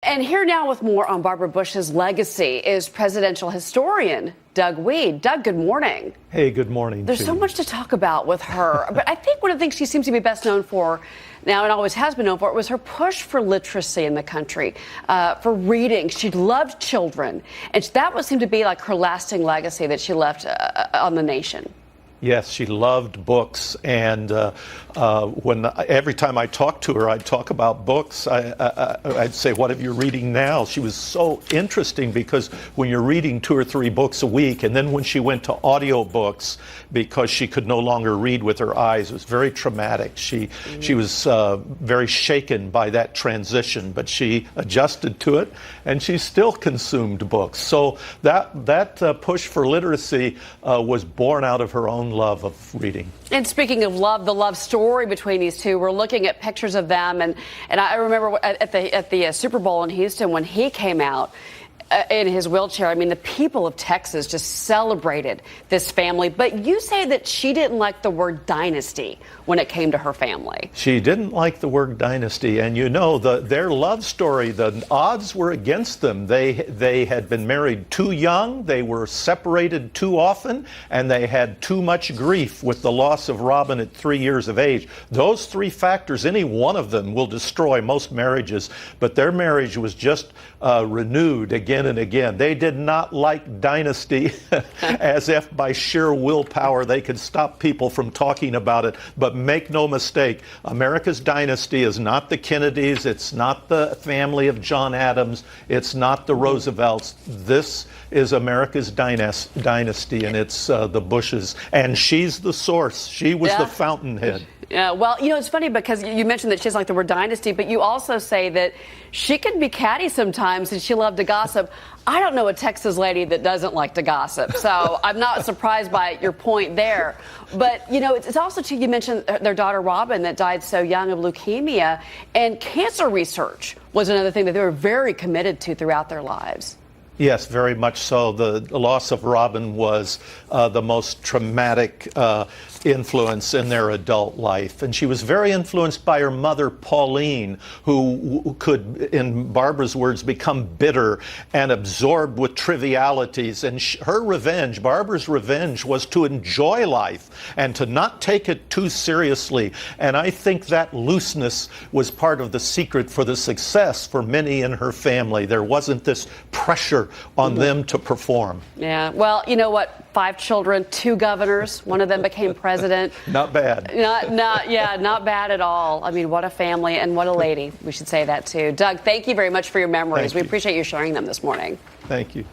And here now with more on Barbara Bush's legacy is presidential historian Doug Wead. Doug, good morning. Hey, good morning. There's so much to talk about with her, but I think one of the things she seems to be best known for now, and always has been known for, was her push for literacy in the country, for reading. She loved children, and that would seem to be like her lasting legacy that she left on the nation. Yes, she loved books, and every time I talked to her, I'd talk about books. I'd say, "What are you reading now?" She was so interesting because when you're reading 2 or 3 books a week, and then when she went to audiobooks because she could no longer read with her eyes, it was very traumatic. She was very shaken by that transition, but she adjusted to it, and she still consumed books. So that push for literacy was born out of her own love of reading. And speaking of love, the love story between these two, we're looking at pictures of them, and I remember at the Super Bowl in Houston when he came out in his wheelchair. I mean, the people of Texas just celebrated this family. But you say that she didn't like the word dynasty when it came to her family. She didn't like the word dynasty, and you know, their love story, the odds were against them. They had been married too young, they were separated too often, and they had too much grief with the loss of Robin at 3 years of age. Those 3 factors, any one of them will destroy most marriages, but their marriage was just renewed again and again. They did not like dynasty as if by sheer willpower they could stop people from talking about it. But make no mistake, America's dynasty is not the Kennedys, it's not the family of John Adams, it's not the Roosevelts. This is America's dynasty, and it's the Bushes. And she's the source. She was the fountainhead. Yeah, well, you know, it's funny because you mentioned that she doesn't like the word dynasty, but you also say that she can be catty sometimes and she loved to gossip. I don't know a Texas lady that doesn't like to gossip, so I'm not surprised by your point there. But, you know, it's also, too, you mentioned their daughter Robin that died so young of leukemia, and cancer research was another thing that they were very committed to throughout their lives. Yes, very much so. The loss of Robin was the most traumatic influence in their adult life. And she was very influenced by her mother, Pauline, who could, in Barbara's words, become bitter and absorbed with trivialities. And her revenge, Barbara's revenge, was to enjoy life and to not take it too seriously. And I think that looseness was part of the secret for the success for many in her family. There wasn't this pressure on them to perform. Yeah, well, you know what? 5 children, 2 governors. One of them became president. Not bad. Not bad at all. I mean, what a family and what a lady. We should say that too. Doug, thank you very much for your memories. We appreciate you sharing them this morning. Thank you.